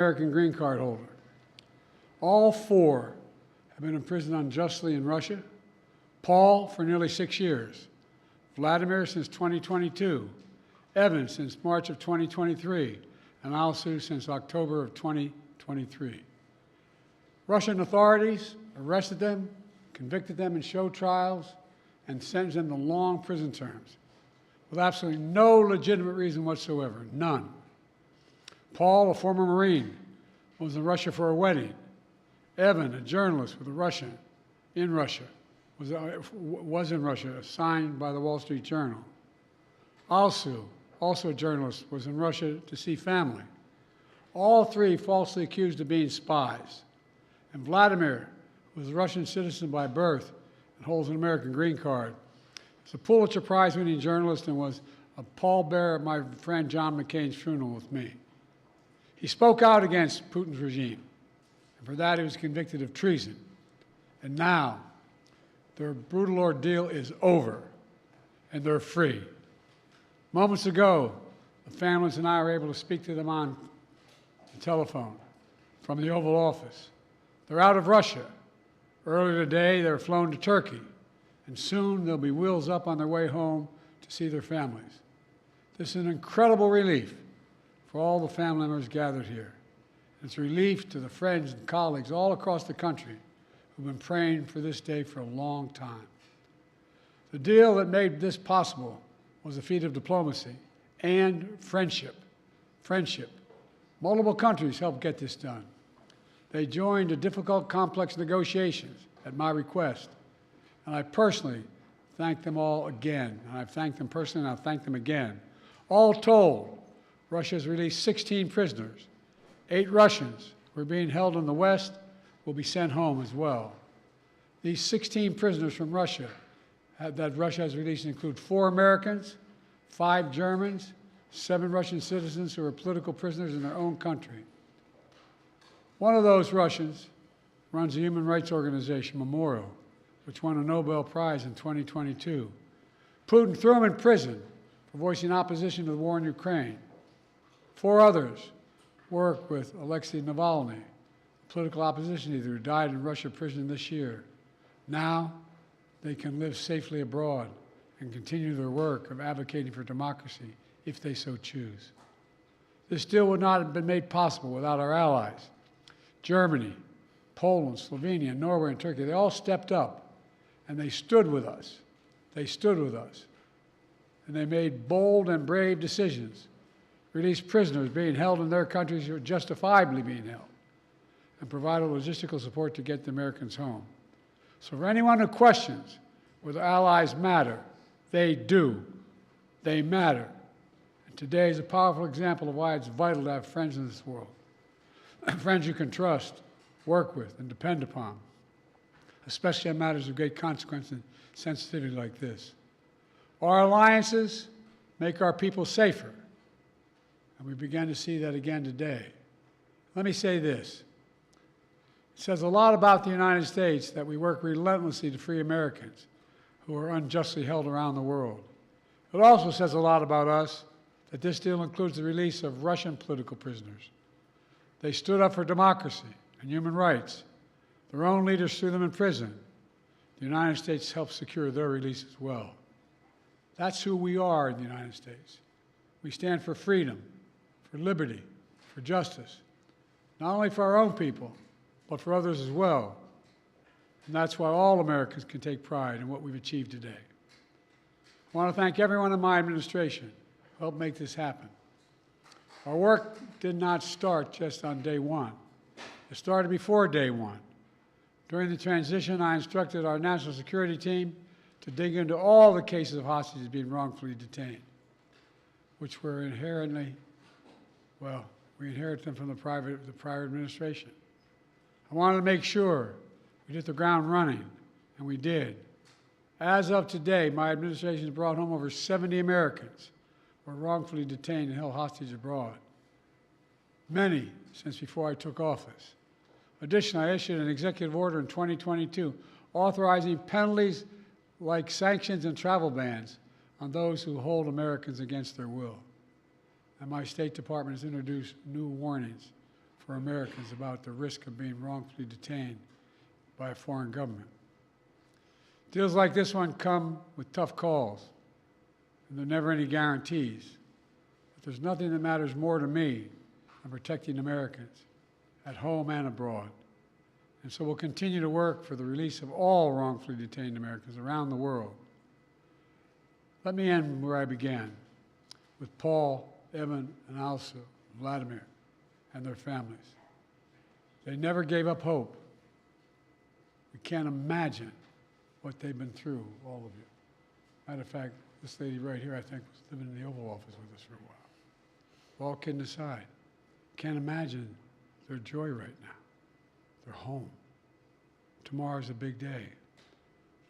American green card holder. All four have been imprisoned unjustly in Russia. Paul for nearly 6 years, Vladimir since 2022, Evan since March of 2023, and Alsu since October of 2023. Russian authorities arrested them, convicted them in show trials, and sentenced them to long prison terms with absolutely no legitimate reason whatsoever, none. Paul, a former Marine, was in Russia for a wedding. Evan, a journalist with a Russian, in Russia, was in Russia, assigned by the Wall Street Journal. Alsu, also a journalist, was in Russia to see family. All three falsely accused of being spies. And Vladimir, who was a Russian citizen by birth and holds an American green card, is a Pulitzer Prize-winning journalist and was a pallbearer at my friend John McCain's funeral with me. He spoke out against Putin's regime, and for that he was convicted of treason. And now, their brutal ordeal is over, and they're free. Moments ago, the families and I were able to speak to them on the telephone from the Oval Office. They're out of Russia. Earlier today, they were flown to Turkey, and soon they'll be wheels up on their way home to see their families. This is an incredible relief for all the family members gathered here. It's a relief to the friends and colleagues all across the country who've been praying for this day for a long time. The deal that made this possible was a feat of diplomacy and friendship. Friendship. Multiple countries helped get this done. They joined the difficult, complex negotiations at my request, and I personally thank them all again. And I've thanked them personally, and I'll thank them again. All told, Russia has released 16 prisoners. 8 Russians who are being held in the West will be sent home as well. These 16 prisoners from Russia that Russia has released include 4 Americans, 5 Germans, 7 Russian citizens who are political prisoners in their own country. One of those Russians runs a human rights organization, Memorial, which won a Nobel Prize in 2022. Putin threw him in prison for voicing opposition to the war in Ukraine. 4 others work with Alexei Navalny, a political opposition leader who died in Russia prison this year. Now, they can live safely abroad and continue their work of advocating for democracy if they so choose. This deal would not have been made possible without our allies. Germany, Poland, Slovenia, Norway, and Turkey, they all stepped up, and they stood with us. They stood with us. And they made bold and brave decisions, released prisoners being held in their countries who are justifiably being held, and provided logistical support to get the Americans home. So for anyone who questions whether allies matter, they do. They matter. And today is a powerful example of why it's vital to have friends in this world. Friends you can trust, work with, and depend upon, especially on matters of great consequence and sensitivity like this. Our alliances make our people safer, and we began to see that again today. Let me say this. It says a lot about the United States that we work relentlessly to free Americans who are unjustly held around the world. It also says a lot about us that this deal includes the release of Russian political prisoners. They stood up for democracy and human rights. Their own leaders threw them in prison. The United States helped secure their release as well. That's who we are in the United States. We stand for freedom, for liberty, for justice, not only for our own people, but for others as well. And that's why all Americans can take pride in what we've achieved today. I want to thank everyone in my administration who helped make this happen. Our work did not start just on day one. It started before day one. During the transition, I instructed our national security team to dig into all the cases of hostages being wrongfully detained, which were inherently, well, we inherited them from the prior administration. I wanted to make sure we hit the ground running, and we did. As of today, my administration has brought home over 70 Americans who were wrongfully detained and held hostage abroad, many since before I took office. Additionally, I issued an executive order in 2022 authorizing penalties like sanctions and travel bans on those who hold Americans against their will. And my State Department has introduced new warnings for Americans about the risk of being wrongfully detained by a foreign government. Deals like this one come with tough calls, and there are never any guarantees. But there's nothing that matters more to me than protecting Americans at home and abroad. And so we'll continue to work for the release of all wrongfully detained Americans around the world. Let me end where I began, with Paul, Evan, and also Vladimir and their families. They never gave up hope. We can't imagine what they've been through, all of you. Matter of fact, this lady right here, I think, was living in the Oval Office with us for a while. All kidding aside, can't imagine their joy right now. They're home. Tomorrow's a big day,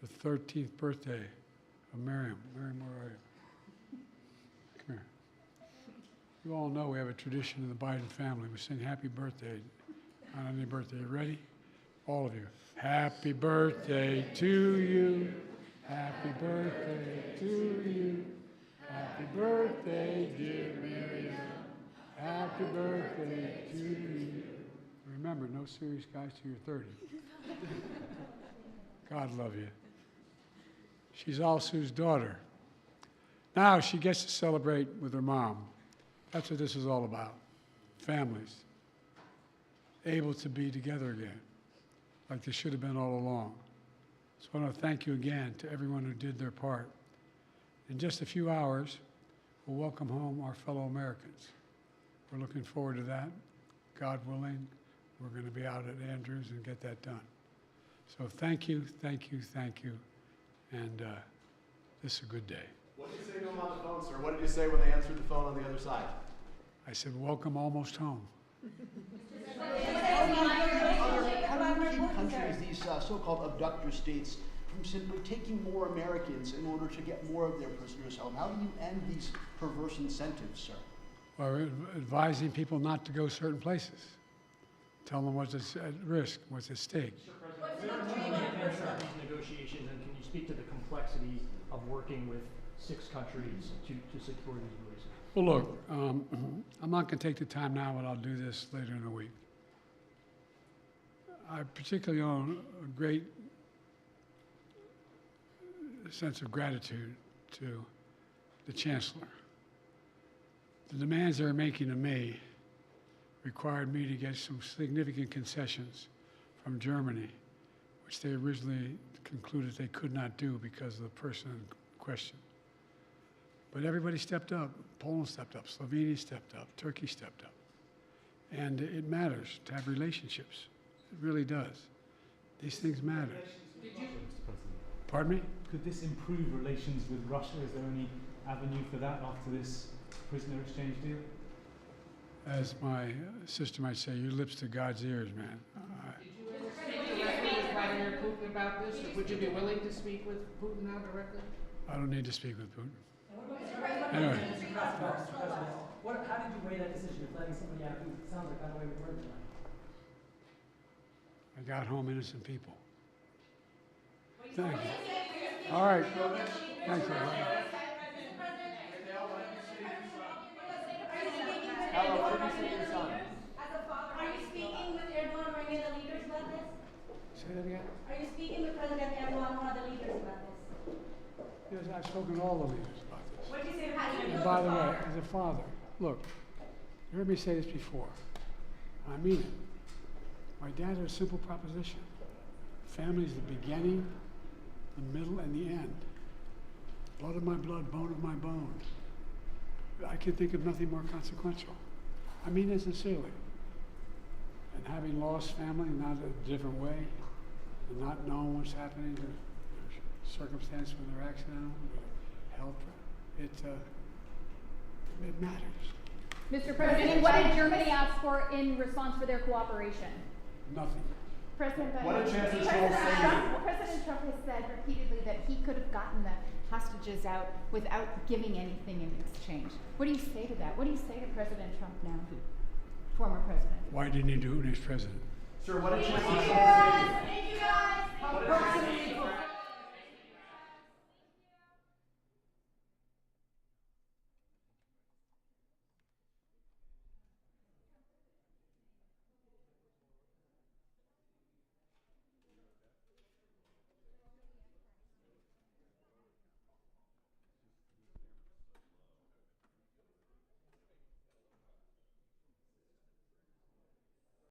the 13th birthday of Miriam. Miriam, where are you? Come here. You all know we have a tradition in the Biden family. We sing happy birthday on any birthday. You ready? All of you. Happy birthday to you. Happy birthday to you. Happy birthday, dear Miriam. Happy birthday to you. Remember, no serious guys till you're 30. God love you. She's all Sue's daughter. Now she gets to celebrate with her mom. That's what this is all about. Families able to be together again, like they should have been all along. So I want to thank you again to everyone who did their part. In just a few hours, we'll welcome home our fellow Americans. We're looking forward to that. God willing, we're going to be out at Andrews and get that done. So thank you, thank you, thank you, and this is a good day. What did you say to them on the phone, sir? What did you say when they answered the phone on the other side? I said, welcome almost home. How do you keep countries, these so-called abductor states, from simply taking more Americans in order to get more of their prisoners home? How do you end these perverse incentives, sir? Well, we're advising people not to go certain places. Tell them what's at risk, what's at stake. Mr. President, these negotiations, and can you speak to the complexities of working with 6 countries to secure these releases? Well, look, I'm not going to take the time now, but I'll do this later in the week. I particularly own a great sense of gratitude to the Chancellor. The demands they were making of me required me to get some significant concessions from Germany, which they originally concluded they could not do because of the person in question. But everybody stepped up. Poland stepped up, Slovenia stepped up, Turkey stepped up. And it matters to have relationships. It really does. These things matter. Pardon me? Could this improve relations with Russia? Is there any avenue for that after this prisoner exchange deal? As my sister might say, your lips to God's ears, man. Did you ever speak with Vladimir Putin about this? Or would you be willing to speak with Putin now directly? I don't need to speak with Putin. Anyway. How did you weigh that decision of letting somebody out who sounds like got away with murder tonight? I got home innocent people. Thank you. All right. Thanks, everybody. Are you speaking with Erdogan or any of the leaders about this? Say that again? Are you speaking with President Erdogan or other leaders about this? Yes, I've spoken to all the leaders about this. What did you say? How do you And by the way, as a father, look, you heard me say this before. I mean it. My dad had a simple proposition. Family is the beginning, the middle, and the end. Blood of my blood, bone of my bone. I can think of nothing more consequential. I mean it sincerely. And having lost family, not a different way, and not knowing what's happening, the circumstance when they're accidental, health, it matters. Mr. President, what did Germany ask for in response for their cooperation? Nothing. President President Trump has said repeatedly that he could have gotten the hostages out without giving anything in exchange. What do you say to that? What do you say to President Trump now, former president? Why didn't he do it when he was president? Sir, what did Chancellor Thank you guys. Scholz say?